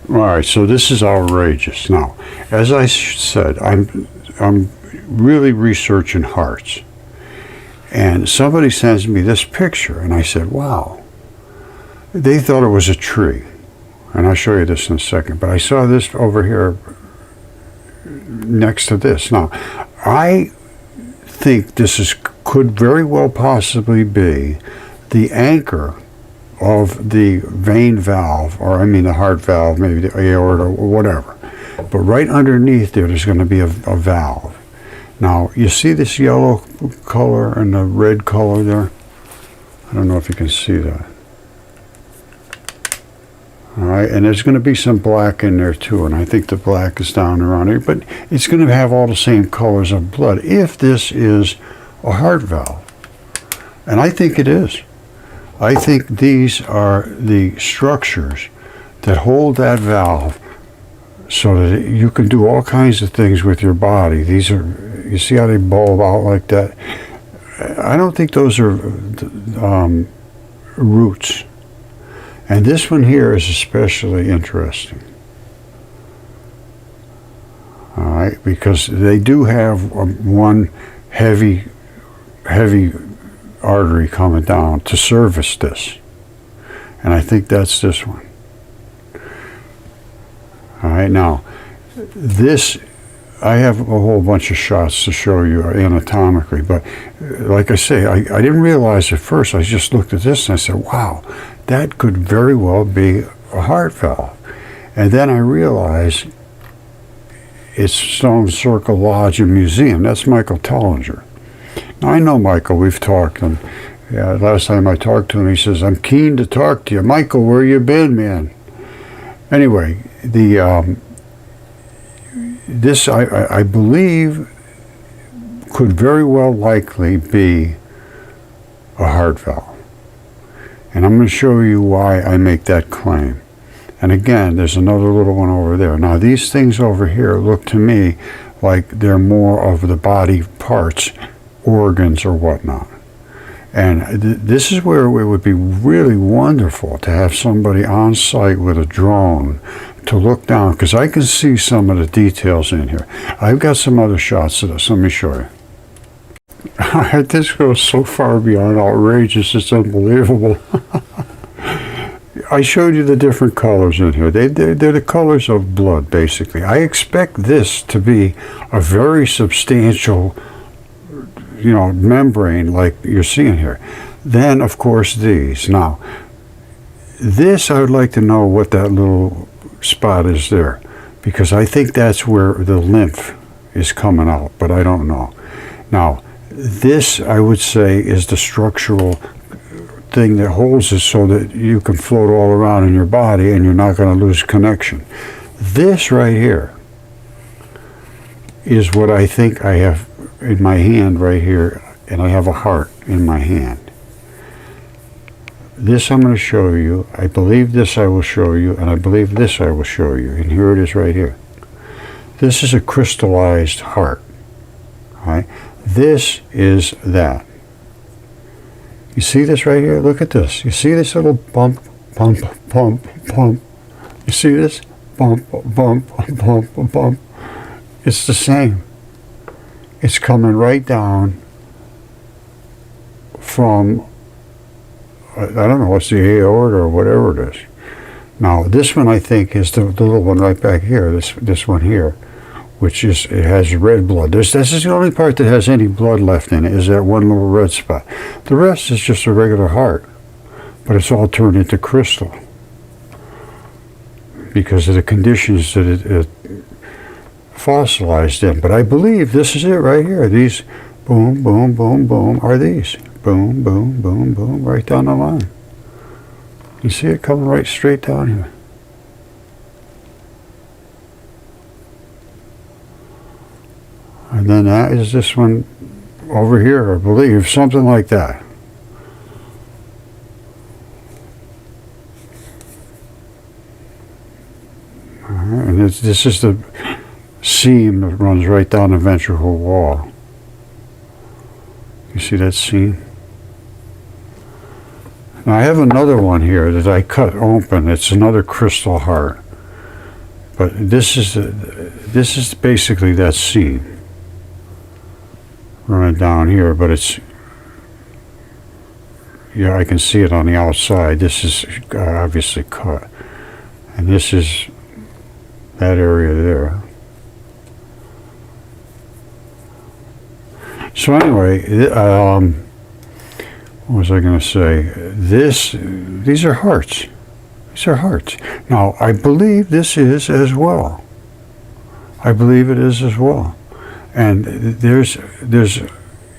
All right, so this is outrageous. Now, as I said, I'm really researching hearts. And somebody sends me this picture, and I said, wow. They thought it was a tree. And I'll show you this in a second. But I saw this over here next to this. Now, I think this could very well possibly be the anchor of the vein valve, or I mean the heart valve, maybe the aorta or whatever. But right underneath there's going to be a valve. Now, you see this yellow color and the red color there? I don't know if you can see that. All right, and there's going to be some black in there too, and I think the black is down around here, but it's going to have all the same colors of blood if this is a heart valve. And I think it is. I think these are the structures that hold that valve so that you can do all kinds of things with your body. These are, you see how they bulb out like that? I don't think those are roots. And this one here is especially interesting. All right, because they do have one heavy artery coming down to service this. And I think that's this one. All right, now, this, I have a whole bunch of shots to show you anatomically, but like I say, I didn't realize at first. I just looked at this and I said, wow, that could very well be a heart valve. And then I realized it's Stone Circle Lodge and Museum. That's Michael Tellinger. Now, I know Michael, we've talked, and last time I talked to him, he says, I'm keen to talk to you. Michael, where you been, man? Anyway, this, I believe, could very well likely be a heart valve. And I'm going to show you why I make that claim. And again, there's another little one over there. Now, these things over here look to me like they're more of the body parts, organs or whatnot. And this is where it would be really wonderful to have somebody on site with a drone to look down, because I can see some of the details in here. I've got some other shots of this. Let me show you. This goes so far beyond outrageous, it's unbelievable. I showed you the different colors in here. They're the colors of blood, basically. I expect this to be a very substantial, membrane like you're seeing here. Then, of course, these. Now, this, I would like to know what that little spot is there, because I think that's where the lymph is coming out, but I don't know. Now, this, I would say, is the structural thing that holds it so that you can float all around in your body and you're not going to lose connection. This right here is what I think I have in my hand right here, and I have a heart in my hand. This I'm going to show you. I believe this I will show you, and I believe this I will show you. And here it is right here. This is a crystallized heart. All right? This is that. You see this right here? Look at this. You see this little bump, bump, bump, bump. You see this? Bump, bump, bump, bump. It's the same. It's coming right down from, I don't know, what's the aorta or whatever it is. Now, this one I think is the little one right back here, this one here, which is, it has red blood. This is the only part that has any blood left in it, is that one little red spot. The rest is just a regular heart, but it's all turned into crystal because of the conditions that it fossilized in. But I believe this is it right here. These boom, boom, boom, boom are these. Boom, boom, boom, boom, right down the line. You see it coming right straight down here. And then that is this one over here, I believe, something like that. And this is the seam that runs right down the ventricle wall. You see that seam? Now I have another one here that I cut open. It's another crystal heart. But this is basically that seam running down here, but it's, yeah, I can see it on the outside. This is obviously cut, and this is that area there. So anyway, what was I going to say? These are hearts. These are hearts. Now, I believe this is as well. I believe it is as well. And there's,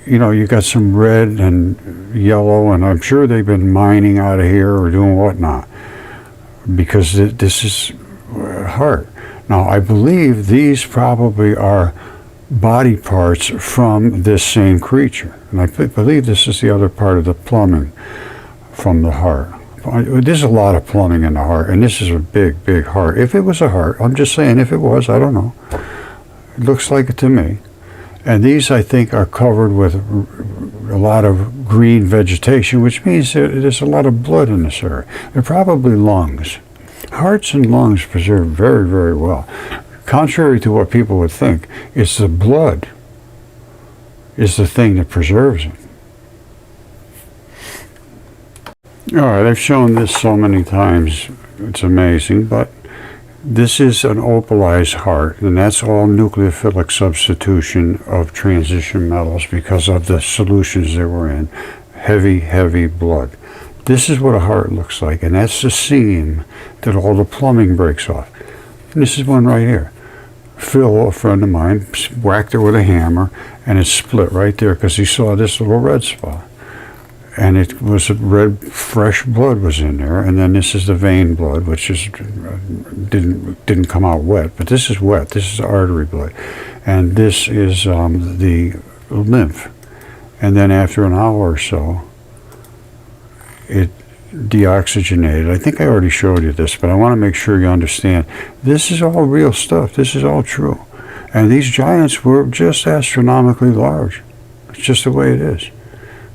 you know, you got some red and yellow, and I'm sure they've been mining out of here or doing whatnot, because this is heart. Now, I believe these probably are body parts from this same creature. And I believe this is the other part of the plumbing from the heart. There's a lot of plumbing in the heart, and this is a big, big heart. If it was a heart, I'm just saying, if it was, I don't know. It looks like it to me. And these, I think, are covered with a lot of green vegetation, which means there's a lot of blood in this area. They're probably lungs. Hearts and lungs preserve very, very well. Contrary to what people would think, it's the blood is the thing that preserves it. All right, I've shown this so many times, it's amazing, but this is an opalized heart, and that's all nucleophilic substitution of transition metals because of the solutions they were in. Heavy, heavy blood. This is what a heart looks like, and that's the seam that all the plumbing breaks off. And this is one right here. Phil, a friend of mine, whacked it with a hammer, and it split right there because he saw this little red spot. And it was red, fresh blood was in there, and then this is the vein blood, which is didn't come out wet, but this is wet. This is artery blood, and this is the lymph. And then after an hour or so, it deoxygenated. I think I already showed you this, but I want to make sure you understand. This is all real stuff. This is all true. And these giants were just astronomically large. It's just the way it is.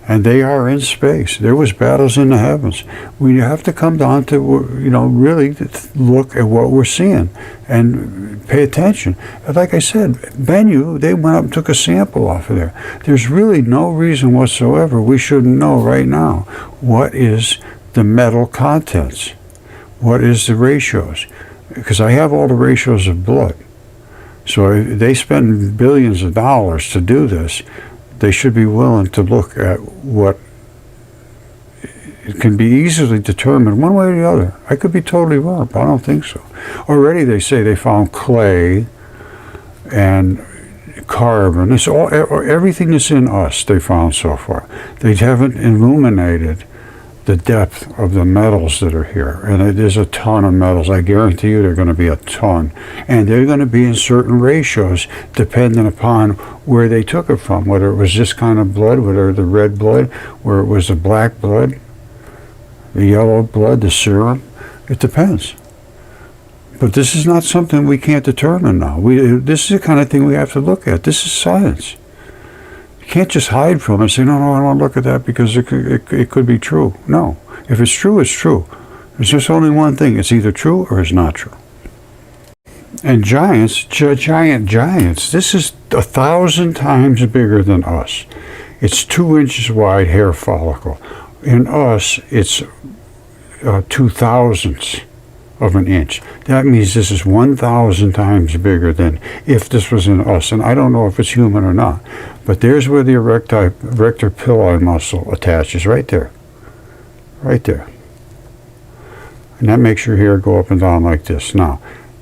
And they are in space. There was battles in the heavens. We have to come down to, you know, really look at what we're seeing and pay attention. Like I said, Bennu, they went up and took a sample off of there. There's really no reason whatsoever we shouldn't know right now what is the metal contents. What is the ratios? Because I have all the ratios of blood. So if they spend billions of dollars to do this, they should be willing to look at what it can be easily determined one way or the other. I could be totally wrong, but I don't think so. Already they say they found clay and carbon. It's all, everything that's in us they found so far. They haven't illuminated the depth of the metals that are here. And there's a ton of metals. I guarantee you there are going to be a ton. And they're going to be in certain ratios depending upon where they took it from, whether it was this kind of blood, whether the red blood, where it was the black blood, the yellow blood, the serum. It depends. But this is not something we can't determine now. This is the kind of thing we have to look at. This is science. You can't just hide from it and say, no, I don't look at that because it could be true. No. If it's true, it's true. There's just only one thing. It's either true or it's not true. And giants, giants, this is 1,000 times bigger than us. It's 2 inches wide hair follicle. In us, it's 2/1000ths of an inch. That means this is 1,000 times bigger than if this was in us. And I don't know if it's human or not. But there's where the erector pili muscle attaches, right there. Right there. And that makes your hair go up and down like this. Now,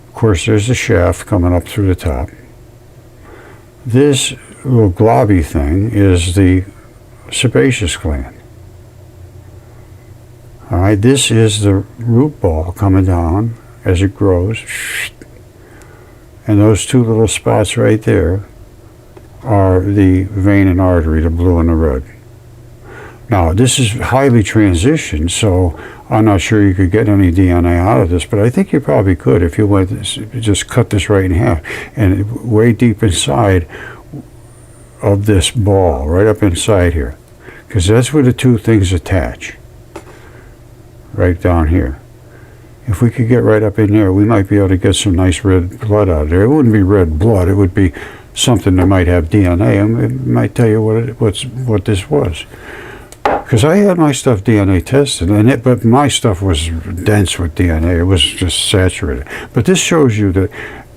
of course, there's the shaft coming up through the top. This little globby thing is the sebaceous gland. All right, this is the root ball coming down as it grows. And those two little spots right there are the vein and artery, the blue and the red. Now, this is highly transitioned, so I'm not sure you could get any DNA out of this, but I think you probably could if you went just cut this right in half. And way deep inside of this ball, right up inside here, because that's where the two things attach. Right down here. If we could get right up in there, we might be able to get some nice red blood out of there. It wouldn't be red blood. It would be something that might have DNA, and it might tell you what this was. Because I had my stuff DNA tested, but my stuff was dense with DNA. It was just saturated. But this shows you that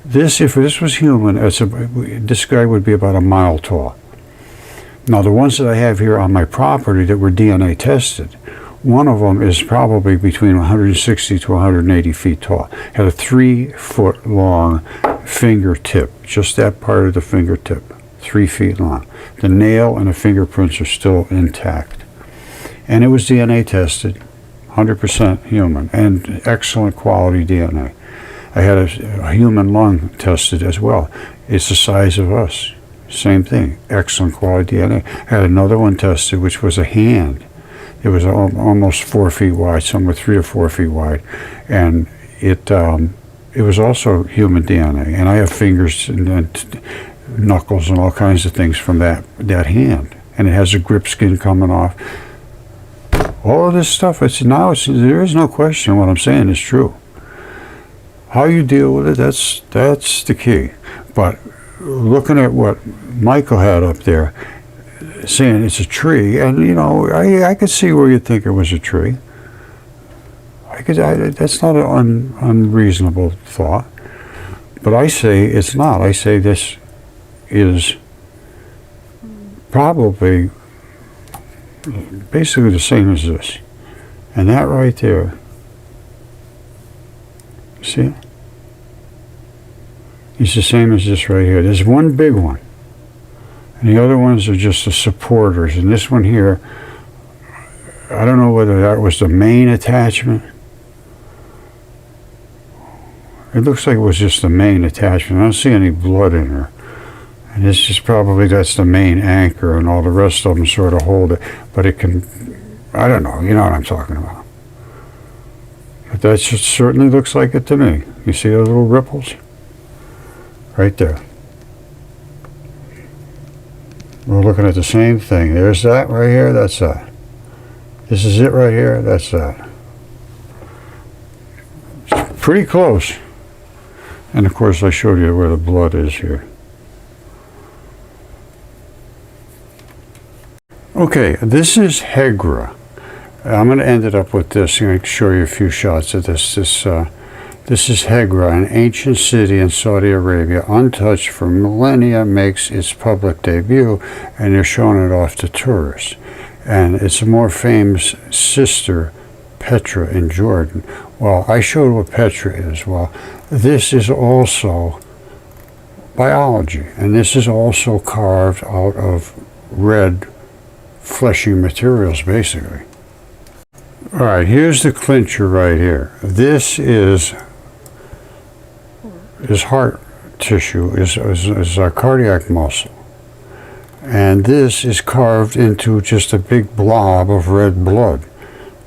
if this was human, this guy would be about a mile tall. Now, the ones that I have here on my property that were DNA tested, one of them is probably between 160 to 180 feet tall. Had a 3-foot long fingertip, just that part of the fingertip, 3 feet long. The nail and the fingerprints are still intact. And it was DNA tested, 100% human, and excellent quality DNA. I had a human lung tested as well. It's the size of us. Same thing, excellent quality DNA. I had another one tested, which was a hand. It was almost 4 feet wide, somewhere 3 or 4 feet wide, and it was also human DNA. And I have fingers and knuckles and all kinds of things from that hand, and it has a grip skin coming off. All of this stuff. There is no question what I'm saying is true. How you deal with it, that's the key. But looking at what Michael had up there, saying it's a tree, and I could see where you'd think it was a tree. That's not an unreasonable thought. But I say it's not. I say this is probably basically the same as this. And that right there, see? It's the same as this right here. There's one big one. And the other ones are just the supporters. And this one here, I don't know whether that was the main attachment. It looks like it was just the main attachment. I don't see any blood in her. And this is probably, that's the main anchor, and all the rest of them sort of hold it. But it can, I don't know, you know what I'm talking about. But that certainly looks like it to me. You see those little ripples? Right there. We're looking at the same thing. There's that right here, that's that. This is it right here, that's that. It's pretty close. And of course I showed you where the blood is here. Okay, this is Hegra. I'm going to end it up with this. I'm going to show you a few shots of this. This is Hegra, an ancient city in Saudi Arabia, untouched for millennia, makes its public debut, and they're showing it off to tourists. And it's a more famous sister, Petra, in Jordan. Well, I showed what Petra is. Well, this is also biology, and this is also carved out of red, fleshy materials, basically. All right, here's the clincher right here. This is heart tissue, is our cardiac muscle. And this is carved into just a big blob of red blood.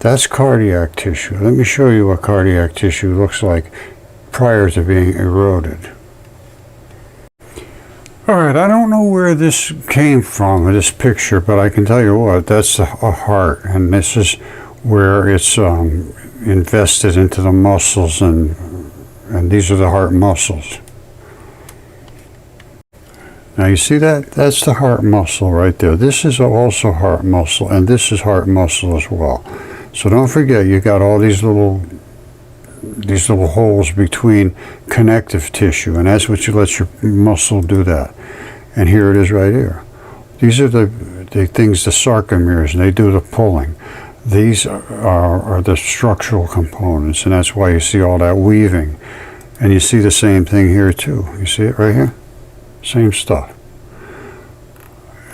That's cardiac tissue. Let me show you what cardiac tissue looks like prior to being eroded. All right, I don't know where this came from, this picture, but I can tell you what, that's a heart, and this is where it's invested into the muscles, and these are the heart muscles. Now you see that? That's the heart muscle right there. This is also heart muscle, and this is heart muscle as well. So don't forget, you got all these little holes between connective tissue, and that's what you let your muscle do that. And here it is right here. These are the things, the sarcomeres, and they do the pulling. These are the structural components, and that's why you see all that weaving. And you see the same thing here too. You see it right here? Same stuff.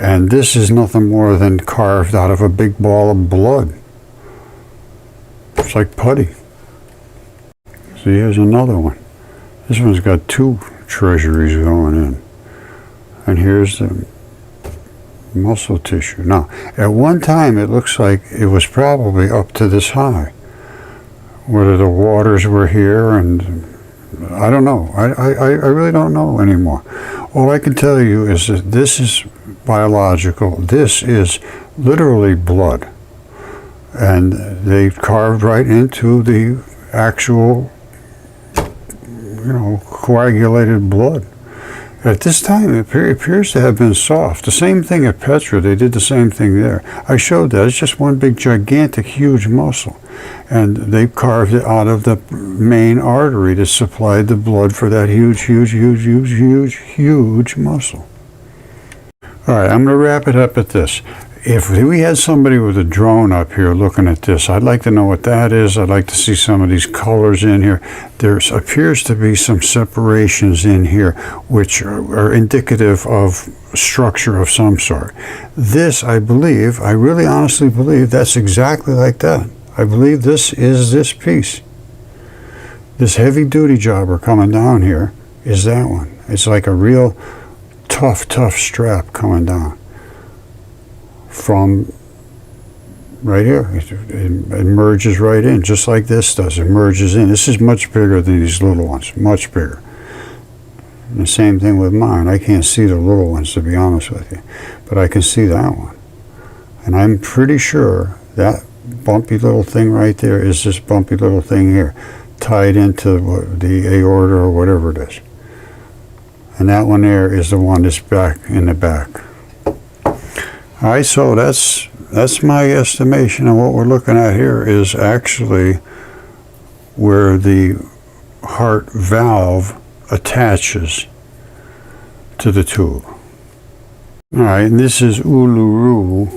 And this is nothing more than carved out of a big ball of blood. It's like putty. See, here's another one. This one's got two treasuries going in. And here's the muscle tissue. Now, at one time it looks like it was probably up to this high. Whether the waters were here, and I don't know. I really don't know anymore. All I can tell you is that this is biological. This is literally blood. And they carved right into the actual, coagulated blood. At this time, it appears to have been soft. The same thing at Petra. They did the same thing there. I showed that. It's just one big, gigantic, huge muscle. And they carved it out of the main artery that supplied the blood for that huge muscle. All right, I'm going to wrap it up at this. If we had somebody with a drone up here looking at this, I'd like to know what that is. I'd like to see some of these colors in here. There appears to be some separations in here which are indicative of structure of some sort. This, I really honestly believe that's exactly like that. I believe this is this piece. This heavy-duty jobber coming down here is that one. It's like a real tough strap coming down from right here. It merges right in, just like this does. It merges in. This is much bigger than these little ones, much bigger. And the same thing with mine. I can't see the little ones, to be honest with you, but I can see that one. And I'm pretty sure that bumpy little thing right there is this bumpy little thing here, tied into the aorta or whatever it is. And that one there is the one that's back in the back. All right, so that's my estimation, and what we're looking at here is actually where the heart valve attaches to the tube. All right, and this is Uluru,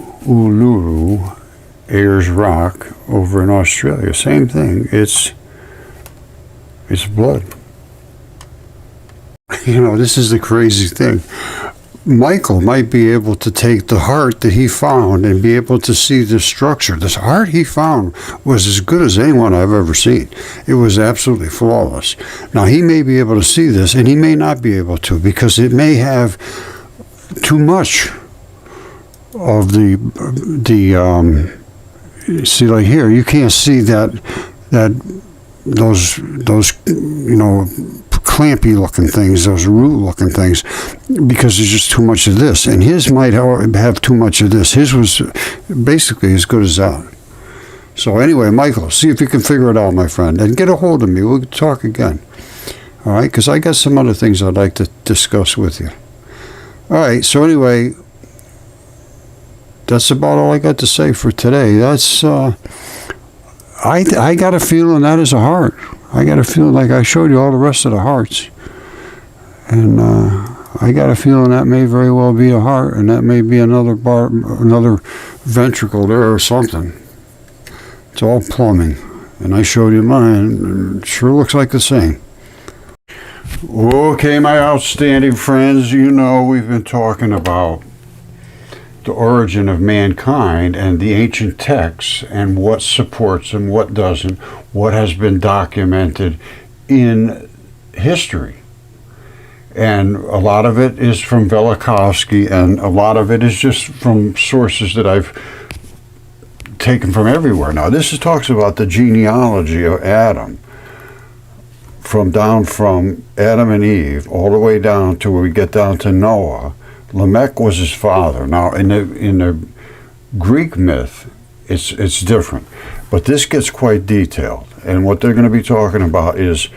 Ayers Rock over in Australia. Same thing. It's blood. This is the crazy thing. Michael might be able to take the heart that he found and be able to see the structure. This heart he found was as good as anyone I've ever seen. It was absolutely flawless. Now, he may be able to see this, and he may not be able to, because it may have too much of see, like here, you can't see those clampy looking things, those root looking things, because there's just too much of this. And his might have too much of this. His was basically as good as that. So anyway, Michael, see if you can figure it out, my friend, and get a hold of me. We'll talk again. All right, because I got some other things I'd like to discuss with you. All right, so anyway, that's about all I got to say for today. That's I got a feeling that is a heart. I got a feeling, like I showed you all the rest of the hearts, and I got a feeling that may very well be a heart, and that may be another ventricle there or something. It's all plumbing, and I showed you mine, and it sure looks like the same. Okay, my outstanding friends, we've been talking about the origin of mankind and the ancient texts and what supports and what doesn't, what has been documented in history. And a lot of it is from Velikovsky, and a lot of it is just from sources that I've taken from everywhere. Now, this talks about the genealogy of Adam, from Adam and Eve all the way down to where we get down to Noah. Lamech was his father. Now, in the Greek myth, it's different, but this gets quite detailed. And what they're going to be talking about is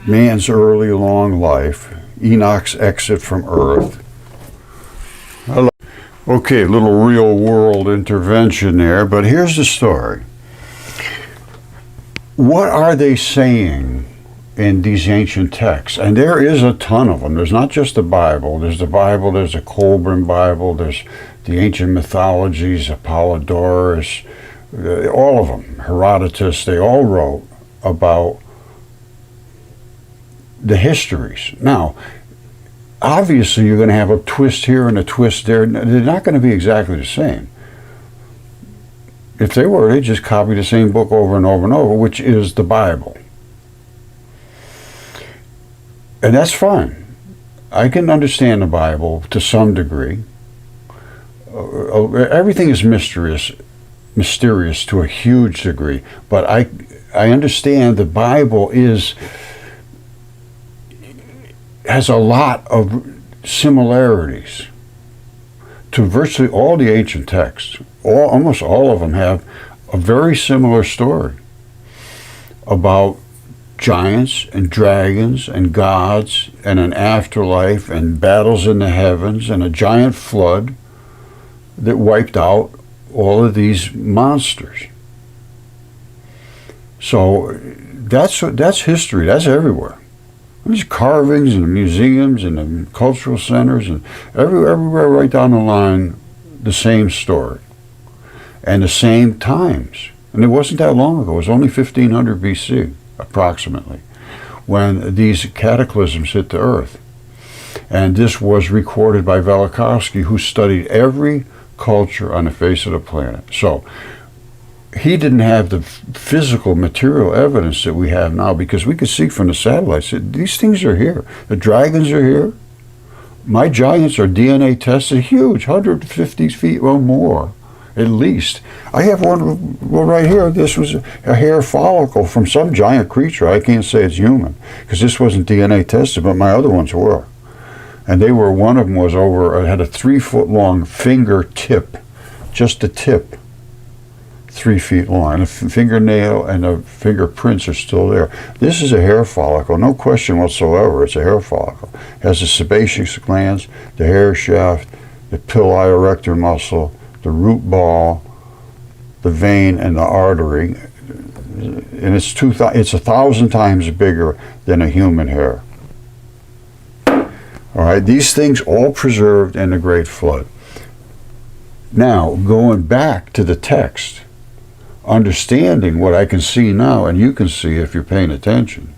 man's early long life, Enoch's exit from Earth. Okay, little real world intervention there, but here's the story. What are they saying in these ancient texts? And there is a ton of them. There's not just the Bible. There's the Bible, there's the Colburn Bible, there's the ancient mythologies, Apollodorus, all of them, Herodotus. They all wrote about the histories. Now, obviously you're going to have a twist here and a twist there. They're not going to be exactly the same. If they were, they'd just copy the same book over and over and over, which is the Bible. And that's fine. I can understand the Bible to some degree. Everything is mysterious to a huge degree. But I understand the Bible has a lot of similarities to virtually all the ancient texts. Almost all of them have a very similar story. about giants and dragons and gods and an afterlife and battles in the heavens and a giant flood that wiped out all of these monsters. So that's history. That's everywhere. There's carvings and museums and cultural centers and everywhere right down the line, the same story and the same times. And it wasn't that long ago. It was only 1500 BC, approximately, when these cataclysms hit the earth. And this was recorded by Velikovsky, who studied every culture on the face of the planet. So he didn't have the physical material evidence that we have now, because we could see from the satellites that these things are here. The dragons are here. My giants are DNA tested, huge, 150 feet or more, at least. I have one right here. This was a hair follicle from some giant creature. I can't say it's human, because this wasn't DNA tested, but my other ones were. And they were, one of them was over, it had a 3-foot-long finger tip, just a tip, 3 feet long. And the fingernail and the fingerprints are still there. This is a hair follicle, no question whatsoever. It's a hair follicle. It has the sebaceous glands, the hair shaft, the pili erector muscle, the root ball, the vein, and the artery. And it's 1,000 times bigger than a human hair. All right, these things all preserved in the Great Flood. Now, going back to the text, understanding what I can see now, and you can see if you're paying attention,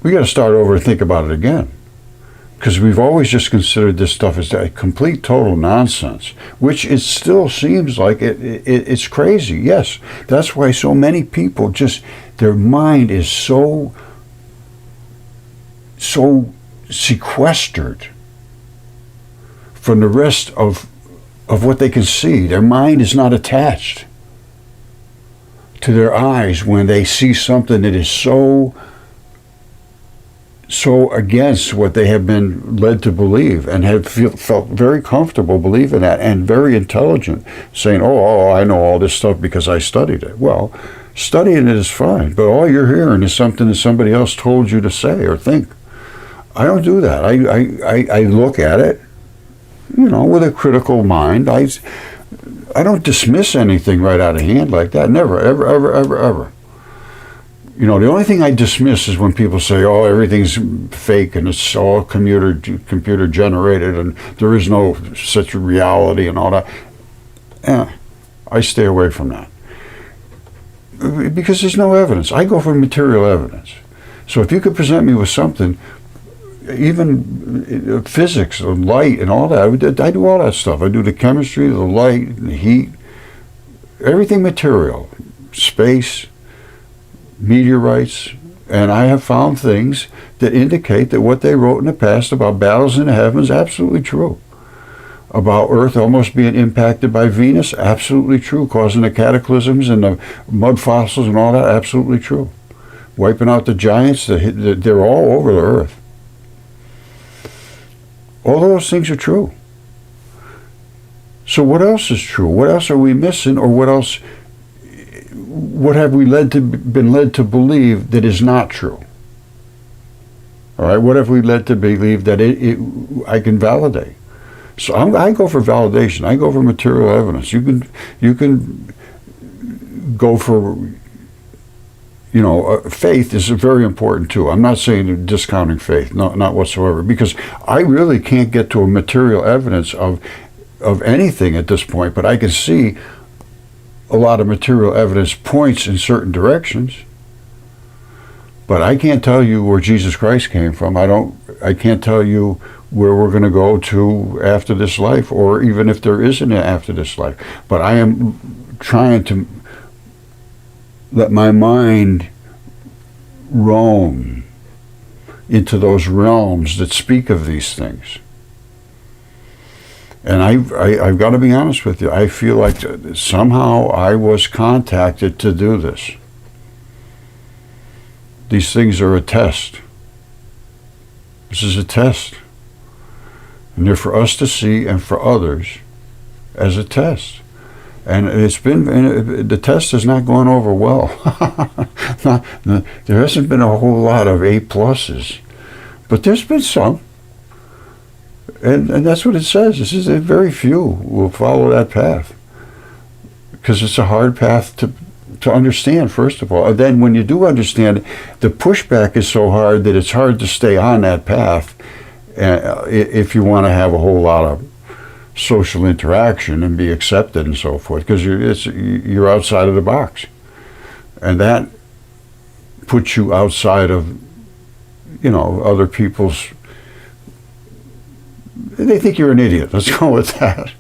we got to start over and think about it again, because we've always just considered this stuff as a complete total nonsense, which it still seems like it's crazy. Yes, that's why so many people just, their mind is so sequestered from the rest of what they can see. Their mind is not attached to their eyes when they see something that is so against what they have been led to believe, and have felt very comfortable believing that, and very intelligent, saying, oh, I know all this stuff because I studied it. Well, studying it is fine, but all you're hearing is something that somebody else told you to say or think. I don't do that. I look at it, with a critical mind. I don't dismiss anything right out of hand like that. Never, ever, ever, ever, ever. The only thing I dismiss is when people say, oh, everything's fake and it's all computer generated and there is no such reality and all that. I stay away from that, because there's no evidence. I go for material evidence. So if you could present me with something, even physics and light and all that, I do all that stuff. I do the chemistry, the light, the heat, everything material, space, meteorites, and I have found things that indicate that what they wrote in the past about battles in the heavens is absolutely true. About Earth almost being impacted by Venus, absolutely true. Causing the cataclysms and the mud fossils and all that, absolutely true. Wiping out the giants, they're all over the Earth. All those things are true. So what else is true? What else are we missing, or what have we been led to believe that is not true? All right, what have we led to believe that I can validate? So I go for validation. I go for material evidence. You can go for, faith is very important too. I'm not saying discounting faith, not whatsoever, because I really can't get to a material evidence of anything at this point, but I can see a lot of material evidence points in certain directions. But I can't tell you where Jesus Christ came from. I can't tell you where we're going to go to after this life, or even if there isn't an after this life. But I am trying to let my mind roam into those realms that speak of these things. And I've got to be honest with you, I feel like somehow I was contacted to do this. These things are a test. This is a test. And they're for us to see and for others as a test. And the test has not gone over well. There hasn't been a whole lot of A pluses, but there's been some. And that's what it says. It says that very few will follow that path, because it's a hard path to understand, first of all. And then when you do understand it, the pushback is so hard that it's hard to stay on that path if you want to have a whole lot of social interaction and be accepted and so forth, because you're outside of the box. And that puts you outside of, other people's. They think you're an idiot. Let's go with that.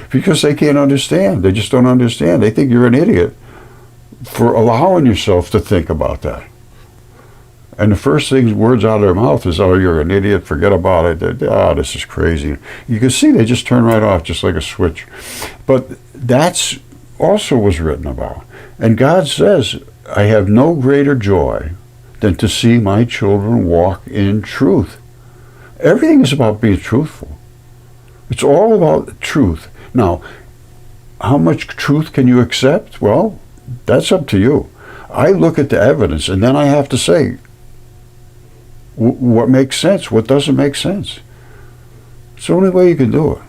Because they can't understand. They just don't understand. They think you're an idiot for allowing yourself to think about that. And the first words out of their mouth is, oh, you're an idiot, forget about it. Oh, this is crazy. You can see they just turn right off, just like a switch. But that's also was written about. And God says, I have no greater joy than to see my children walk in truth. Everything is about being truthful. It's all about truth. Now, how much truth can you accept? Well, that's up to you. I look at the evidence, and then I have to say, what makes sense? What doesn't make sense? It's the only way you can do it.